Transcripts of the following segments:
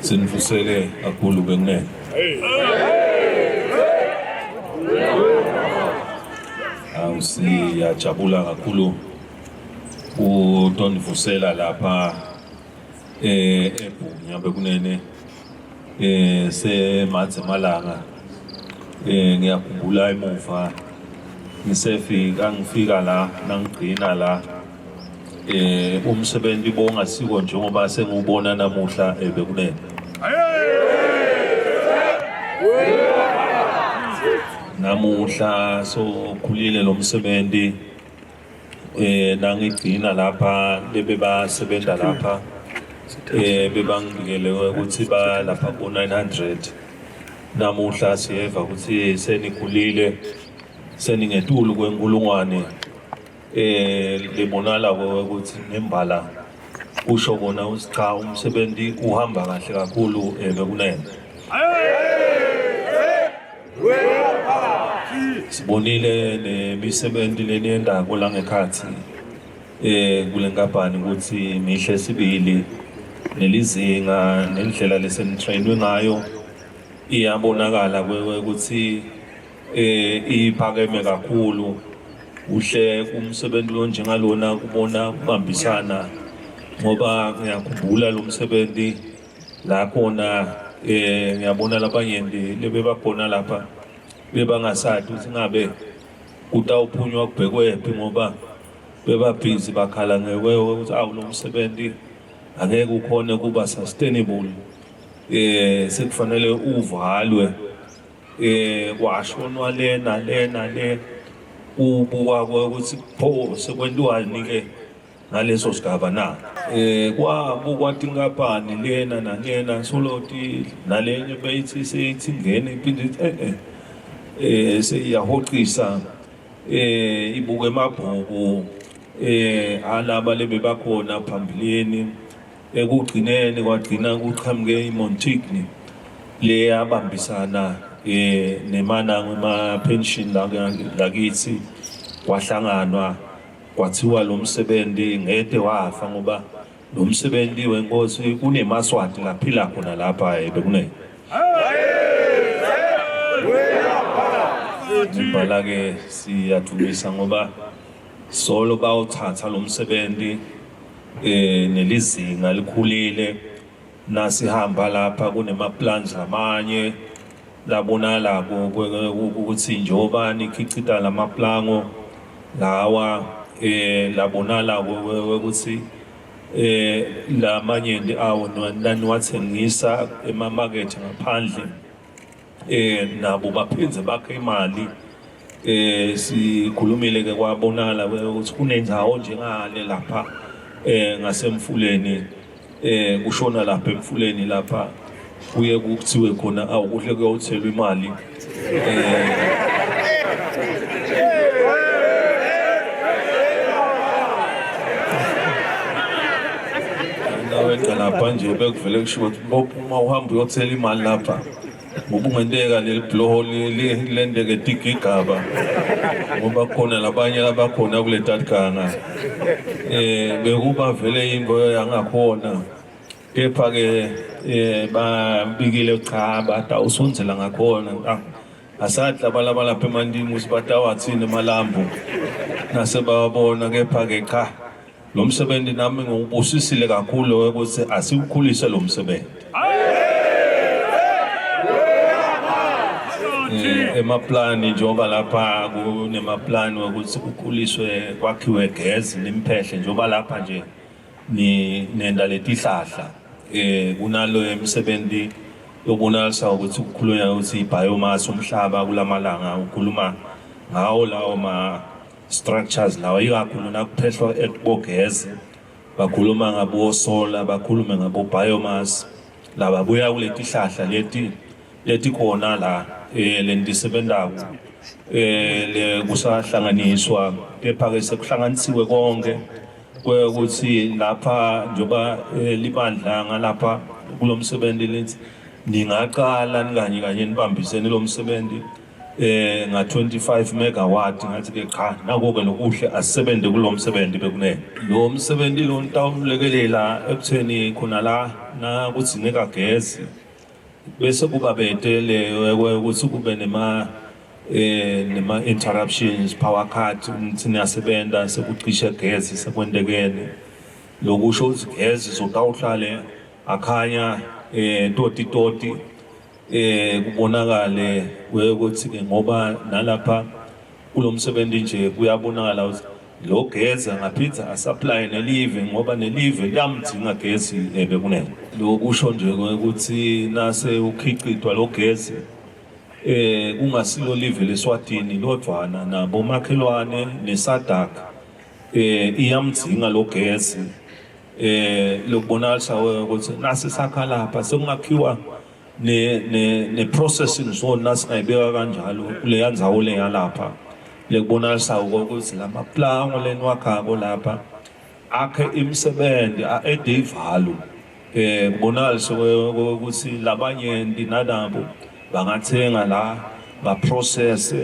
Sinifusele kakhulu benginene. Siyajabula kakhulu utonivusela lapha eBhunya bekunene semanzi emalanga. Ngiyakhumbula emuva ngifika la nangigcina la umsebenzi bongasiko njengoba sengubona namuhla bekunene. Namuhla sokhulile lo msebenzi nangigcina lapha bebasebenza lapha bebangibikele ukuthi ba lapha ku 900. Namuhla siyeva ukuthi senikhulile seningetulu kwenkulungwane lebonala ukuthi nembala usho bona usicha umsebenzi uhamba kahle kakhulu bekunene. Sibonile nemisebenzi leniyendako la ngekhathi kule nkampani ukuthi mihle sibili nelizinga nendlela lesenitrainwe ngayo iyabonakala ukuthi iphakeme kakhulu. Uhle kumsebenzi onjengalona kubona kubambisana ngoba ngiyakhumbula lo msebenzi la khona ngiyabona labanyenti lebebakhona lapha bebangasathi ukuthi ngabe kutawuphunywa kubhekwephi ngoba bebabhizi bakhala ngekwewe ukuthi lo msebenzi angeke ukhone kuba sustainable. Sekufanele uvalwe kwashonwa lena le ubuka ukuthi pho sekwentiwani ke ngaleso sigaba na kwabukwa tinkampani lena nalena soloti nalenye beyithi seyithi ngene iphinde seyiyahoqisa ibuke emabhuku alaba lebebakhona phambilini ekugcineni kwagcina kuqhamuke iMontigny le yabambisana nemananga ema-pension lakithi kwahlanganwa kwathiwa lo msebenzi ngede wafa ngoba lo msebenzi wenkosi kunemaswati laphila khona lapha bekunene. Impala ke siyathulisa ngoba solo bawuthatha lo msebenzi nelizinga likhulile nasihamba lapha kunemaplans amanye labonala ukuthi njoba nikhicita lamaplango lawa labonala ukuthi lamanyenti awo naniwathengisa emamakethe ngaphandle nabo baphinze bakhe imali. Sikhulumile ke kwabonala ukuthi kunendawo njengale lapha ngasemfuleni kushona lapha emfuleni lapha kuye kuthiwe khona awukuhle kuyothelwa imali nawenza lapha nje bekuvele kusho ukuthi uma uhamba uyothela imali lapha ngoba ungenteka leli bloholi lendeke digigaba ngoba khona labanye abakhona kule tatkanga bekuba vele into yangakhona. Kepha-ke babikile cha batawusonzela ngakhona asadla balaba lapha emandini ukuthi batawathini emalambu nasebabona. Kepha-ke cha lo msebenzi nami ngubusisile kakhulu ukuthi asiwukhulise lo msebenzi. Emaplani njengoba lapha kunemaplani ukuthi kukhuliswe kwakhiwe gesi limphehle njengoba lapha nje nenda letihlahla kunalo emsebenzi yobonalisa ukuthi ukukhulunywa ukuthi ibiomass umhlaba kulamalanga ukhuluma ngawo lawo ma structures lawo ikakhulu nakuphehlwa ekubogesi bakhuluma ngabo solar bakhulume ngabo biomass laba buya kuletihlahla leti khona la lendisebenzako le kusahlanganiswa. Kepha-ke sekuhlanganisiwe konke ukuthi lapha njoba libandla ngalapha kulo msebenzi lithi ningaqala kanye nibambisene lo msebenzi nga 25 megawatt ngathi ke cha nako-ke lokuhle asisebenze kulo msebenzi bekunene lo msebenzi lo ntawumlekelela ekutheni khona la na kuthi nekagesi bese kuba betele ukuthi kube nema interruptions power cut ukuthi niyasebenza sekucishe gesi sekwendekene lokusho ukuthi gesi zotawuhlale akhanya toti kubonakale ukuthi ke ngoba nalapha kulomsebenzi nje kuyabonakala ukuthi lo gesi ngaphinda asupply nelive ngoba nelive liyamdinga gesi bekunene lokusho nje ukuthi nase ukhiqidwa lo gesi kungasilo live leSwatini lodwana nabo makhelwane neSADC iyamdinga lo gesi lokubonakala ukuthi nase sakha lapha sekungakhiwa ne processing zone nasingayibeka kanjalo kule yandzawo le yalapha lekubonakala ukuthi lama plango lenwakhako lapha akhe imisebenzi ede value kubonakala ukuthi labanye ndinadabo bangathenga la ba process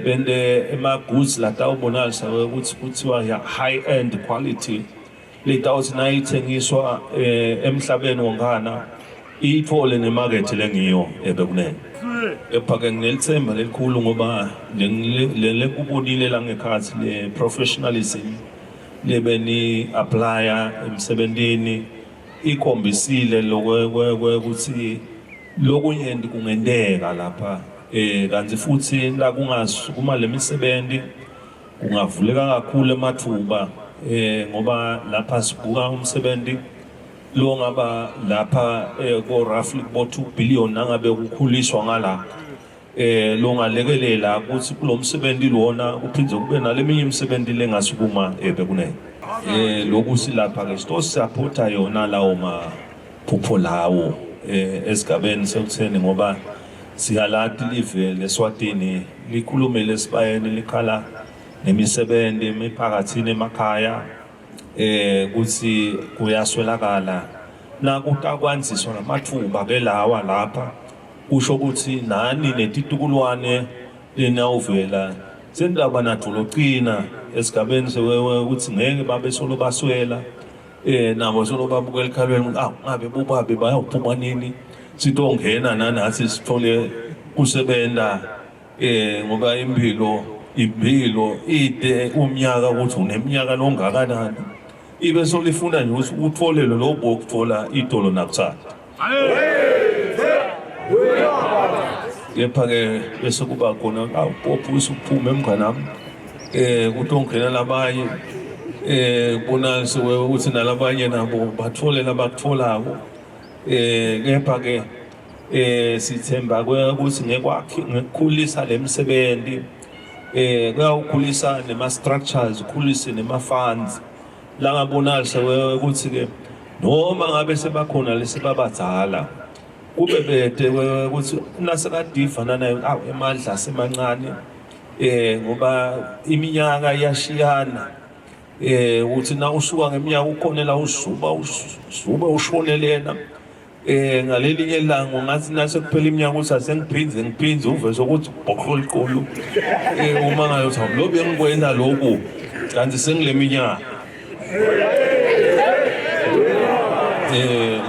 bende ema goods la tawubonakala ukuthi kuthiwa high end quality letawuthi nayithengiswa emhlabeni wonkana ithole nemarket lengiyo bekunene ephake nginelithemba lelikhulu ngoba lekubonile la ngekhathi le professionalism lebeni applya emsebentini ikhombisile ukuthi lokunyendi kungendeka lapha kanti futhi la kungasukuma lemisebenzi kungavuleka kakhulu emathuba ngoba lapha sibuka umsebenzi lo ngaba lapha ko roughly bo 2 billion nangabe ukukhuliswa ngala lo ngalekelela ukuthi kulomsebenzi lona uphindze kube naleminye imisebenzi lengasukuma bekunene lokuthi lapha ke sto supporta yona lawo maphupho lawo esigabeni sekutheni ngoba siyalati live leSwatini likhulume lesibayeni likhala nemisebenzi emiphakathini emakhaya kuthi kuyaswelakala nakutakwanziswa namathuba ke lawa lapha kusho ukuthi nani netitukulwane lenawuvela sendaba natholocina esigabeni ukuthi ngeke babe solo baswela nabo solo babukela ekhalweni ngabe bobabe bayaphuma nini sitongena nanathi sithole kusebenza ngoba impilo ide umnyaka ukuthi uneminyaka longakanani ibe solifuna nje ukuthi utfolele lo bokuthola idolo nakuthanda yepha-ke bese kuba khona awupophusa ukuphuma emnganami ukuthi ongena labanye kubonakala ukuthi nalabanye nabo batholela abakutholako kepha-ke sithemba ukuthi ngekukhulisa le misebenzi kuyawukhulisa nema-structures ukhulise nema-funds la ngabonakala ukuthi-ke noma ngabe sebakhona lesebabadala kube bede ukuthi nasekadiva nayo emandla asemancane ngoba iminyaka iyashiyana ukuthi na usuka ngeminyaka ukhona la uzuba ushonelena ngalelinye ilanga ngathi nase kuphela iminyaka ukuthi asengiphindze uveze ukuthi ubhoqolo liqolo uma ngayo uthi lo bengikwenza lokho kanti sengile minyaka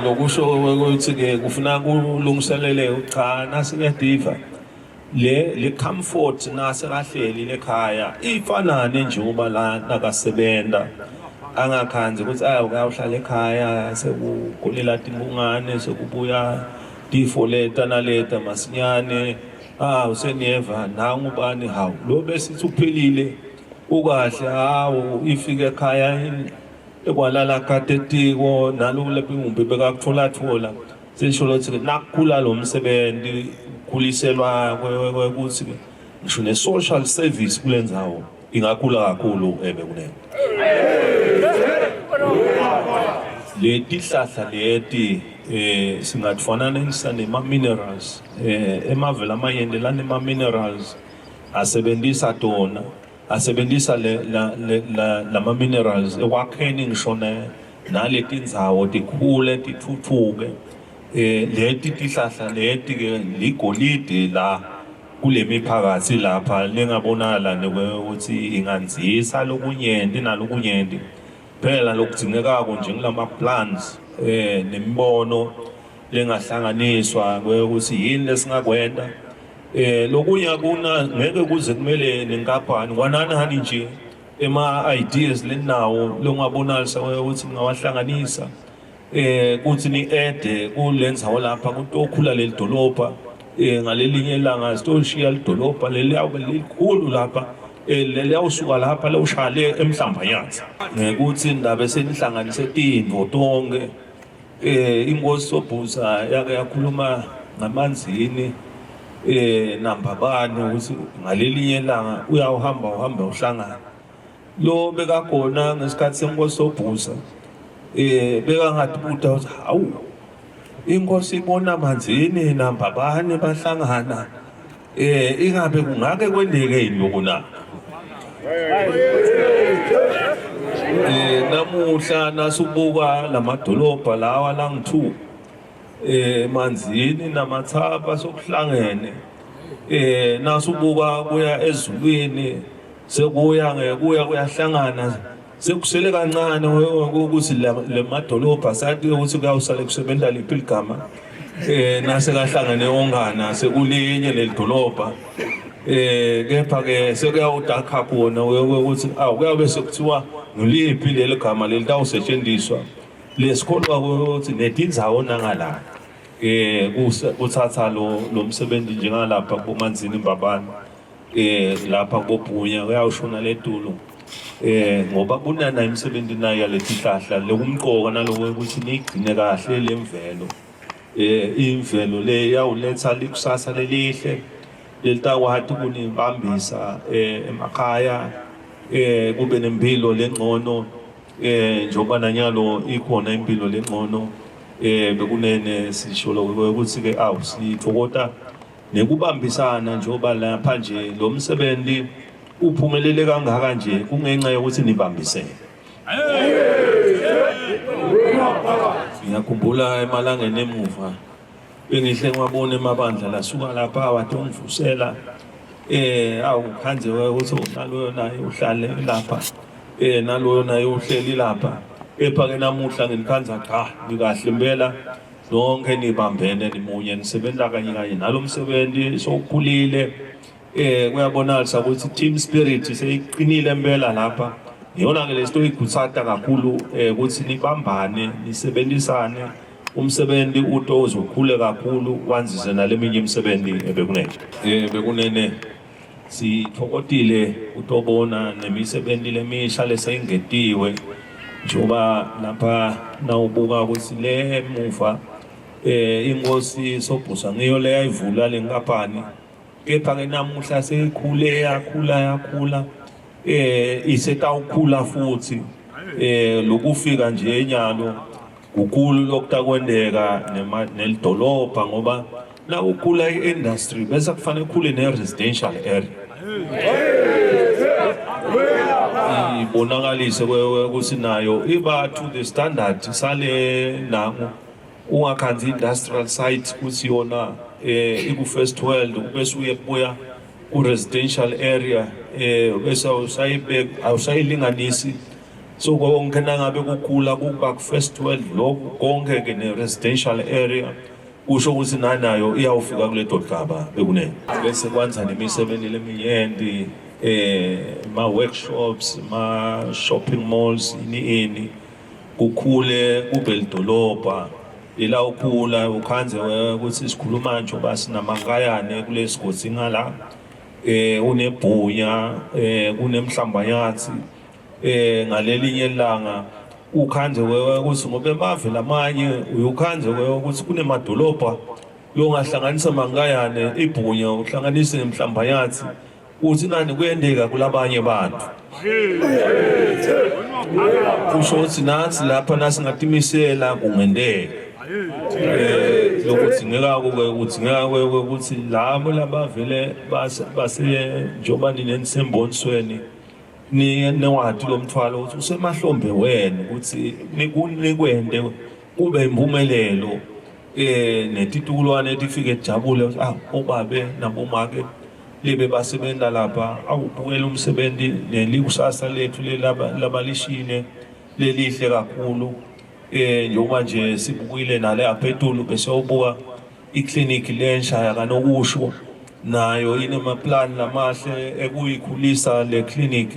lokusho ukuthi-ke kufuna kulungiselele cha nasekuyadiva le comfort nasekahleli lekhaya ifanane nje uba la nakasebenta angakhanzi ukuthi uyawuhlala ekhaya sekugulela timbungane sekubuya tifoleta naleta masinyane useniyeva nangu bani hawu lo besithi uphelile ukahle hawu ifike ekhaya ekwalala katetiko nalo lapho ingumbi bekakuthola sesho ukuthi nakukhula lo msebenzi khuliselwa ukuthi ngisho ne-social service kulendzawo ingakhula kakhulu bekunene leti hlahla leti singatfananisa nema-minerals emavela amayende lanema-minerals asebenzisa tona asebenzisa lama-minerals ekwakheni ngisho naleti ndzawo tikhule tithuthuke leti tihlahla leti ke ligolide la kule miphakathi lapha lengabonakala ukuthi inganzisa lokunyenti nalokunyenti phela lokudingekako nje kulama plans nemibono lengahlanganiswa ukuthi yini lesingakwenda lokunye akuna ngeke kuze kumele nenkampani kwanani nje ema-ideas lenawo longabonalisa ukuthi ngawahlanganisa kuthi ni-ede kulendzawo lapha kutokhula leli dolobha ngalelinye ilanga sitoshiya lidolobha leliyabe likhulu lapha leliyawusuka lapha lewushaya eMhlambanyathi kuthi indaba esenihlanganise tintfo tonke inkosi Sobhuza yake yakhuluma ngamanzini nambabane ukuthi ngalelinye ilanga uhamba uhlangana lo bekakhona ngesikhathi senkosi Sobhuza bekangathi buta ukuthi hawu inkosi ibona amanzini nambabane bahlangana ingabe kungake kwendeke yini lokho na namuhla nasubuka lamadolobha lawa langi-2 manzini namathapha sokuhlangene nasubuka kuya ezulwini sekuya kuyahlangana sekusele kancane ukuthi le madolobha sathi ukuthi kuyawusale kusebenza liphi ligama nase kahlangane ongana sekulinye leli dolobha kepha ke sekuyawudakha khona ukuthi kuyabe sekuthiwa ngiliphi leli gama leli tawusetshenziswa lesikholwa ukuthi netindzawo nangala kuthatha lo msebenzi njengalapha kumanzini mbabane lapha kubobhunya kuyawushona ledulu ngoba kunana imisebenzi nayo yaletihlahla lokumqoka naloko ukuthi nigcine kahle lemvelo imvelo le yawuletha likusasa lelihle lelitakwati kunibambisa emakhaya kube nempilo lengcono njoba nanyalo ikhona impilo lengcono bekunene sisho ukuthi ke sithokota nekubambisana njoba lapha nje lo msebenzi uphumelele kangaka nje kungenxa yokuthi nibambisene ngiyakhumbula emalangeni emuva bengihle ngwabona emabandla lasuka lapha wathi ungivusela awukhanze ukuthi naloyo naye uhlale lapha naloyo naye uhleli lapha kepha ke namuhla nginikhanza cha nikahle impela lonke nibambene nimunye nisebenza kanye kanye nalo msebenzi sokukhulile kuyabonakala ukuthi team spirit seyiqinile impela lapha yona ke lesito igutsata kakhulu ukuthi nibambane nisebenzisane umsebenzi utozo ukhule kakhulu wanzise naleminye imisebenzi bekunene sithokotile utobona nemisebenzi lemisha leseyingetiwe njoba lapha nawubuka ukuthi le muva inkosi Sobhuza ngiyo le yayivula lenkampani kepha ke namuhla seyikhule yakhula isetawukhula futhi lokufika nje enyalo kukhulu lokutakwendeka nelidolobha ngoba na ukhula i-industry bese kufanele kukhule ne-residential area ibonakalise ukuthi nayo iba to the standard sale nangu ungakhanzi industrial site kuthi yona iku-first world bese uyebuya ku-residential area bese awusayilinganisi so konke nangabe kukhula kuba ku-first world lokhu konke-ke ne-residential area kusho ukuthi nanayo iyawufika kule dodgaba bekunene bese kwanza nemisebenzi leminyenti ma-workshops ma-shopping malls ini kukhule kube lidolobha ila ukhula ukhanze ukuthi sikhuluma nje basinamangayane kule sigodi ngala unebhunya kunemhlambanyathi ngalelinye ilanga ukhanze ukuthi ngoba emave lamanye uyukhanze ukuthi kunemadolobha yongahlanganisa mangayane ibhunya uhlanganise nemhlambanyathi uthi nani kuyendeka kulabanye abantu kusho ukuthi nathi lapha nasingatimisela kungendeka lokudzingeka ukuthi labo labavele base njoba ninenisembonisweni niwati lo mthwalo ukuthi usemahlombe wena ukuthi nikwende kube impumelelo netitukulwane etifike jabule obabe nabomake libe basebenta lapha awubukela umsebenzi nelikusasa lethu labalishine lelihle kakhulu njengoba nje sibukile nale aphezulu bese ubuka iklinikhi lensha yakanokusho nayo inamaplan lamahle ekuyikhulisa le clinic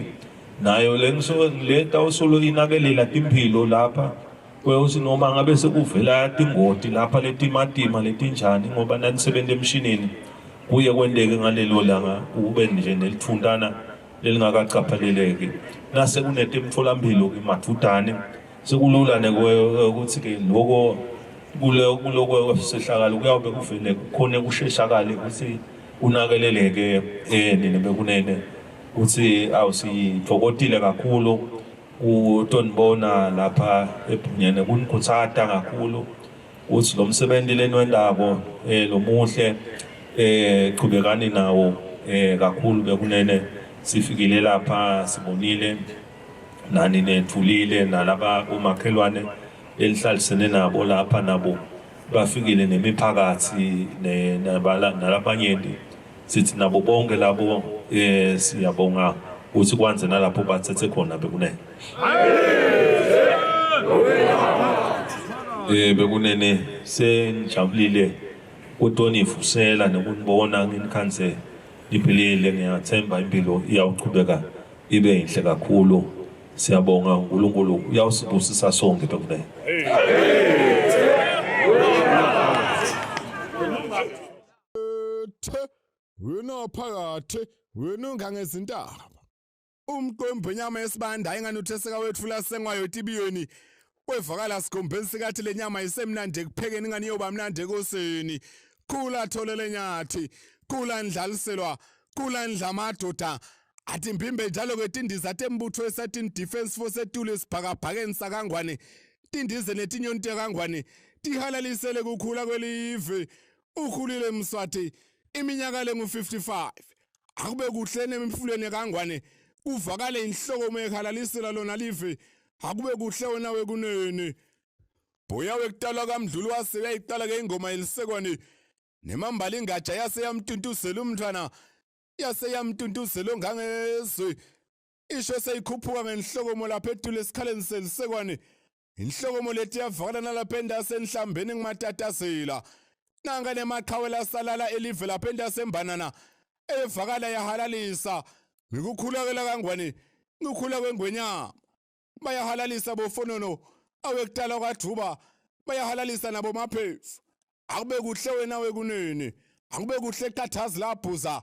nayo lenta usolo inakelela impilo lapha kweuthi noma ngabe sekuvela tingoti lapha letimatima letinjani ngoba nanisebenza emshinini kuye kwendeke ngalelo langa ube nje nelithundana lelingakachaphaleleki nase kunetemtholampilo ke mathudane sekulula ukuthi ke lokho kuloko sehlakala kuyabe kuvele khona kusheshakale ukuthi unakeleleke bekunene uthi awusithokozile kakhulu utonibona lapha eBhunyene kunikhuthata kakhulu uthi lo msebenzi lenwendako lo muhle qhubekani nawo kakhulu bekunene sifikile lapha sibonile nani nethulile nalaba umakhelwane elihlalisene nabo lapha nabo bafikile nemiphakathi nalabanyenti sithi nabo bonke labo siyabonga ukuthi kwanze nalapho bathethe khona bekunene bekunene senijabulile kutonifusela nokunibona nginikhanze liphilile ngiyathemba impilo iyawuqhubeka ibe inhle kakhulu siyabonga uNkulunkulu uyawusibusisa sonke bekunene wena phakathi wena ngangezintaba umqembu enyama yesibanda inganutheseka wethula sengwayo tibiyoni wevakala sikhombeni sikathi lenyama isemnandi ekuphekeni ingani yoba mnandi ekoseni khula tholele nyathi khula ndlaliselwa khula ndla madoda athi mbimbe njalo kwetindiza tembutho esatin defense force etule sibhakabhakeni sakangwane tindize netinyonti kangwane tihalalisele kukhula kwelive ukhulile Mswati iminyaka lengu55 akube kuhle nemfulweni kangwane uvakale inhloko ekhalalisela lona live akube kuhle wena wekunene boya wekutala kaMdlulu waseyayiqala ke ingoma elisekwane nemambala ingaja yaseyamtuntuzela umntwana yaseyamtuntuzela ngangezwe isho seyikhuphuka ngenhlokomo lapha edule esikhaleni selisekwane inhlokomo lethi yavakala nalapha endasenhlambeni ngimatatasela nanga nemaqhawela salala elive lapha endasembanana evakala yahalalisa ngikukhulakela kangwane ngikhula kwengwenyama bayahalalisa bofonono awekutala kwaDuba bayahalalisa nabo maphefu akube kuhle wena wekunene akube kuhle eqathazi labhuza